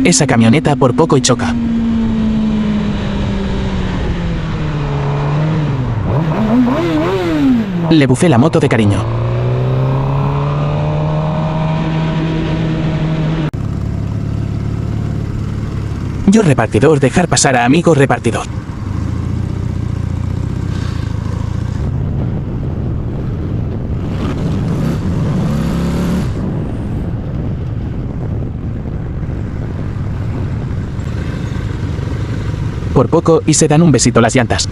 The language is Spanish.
Esa camioneta por poco y choca. Le bufé la moto de cariño. Yo repartidor, dejar pasar a amigo repartidor. Por poco y se dan un besito las llantas.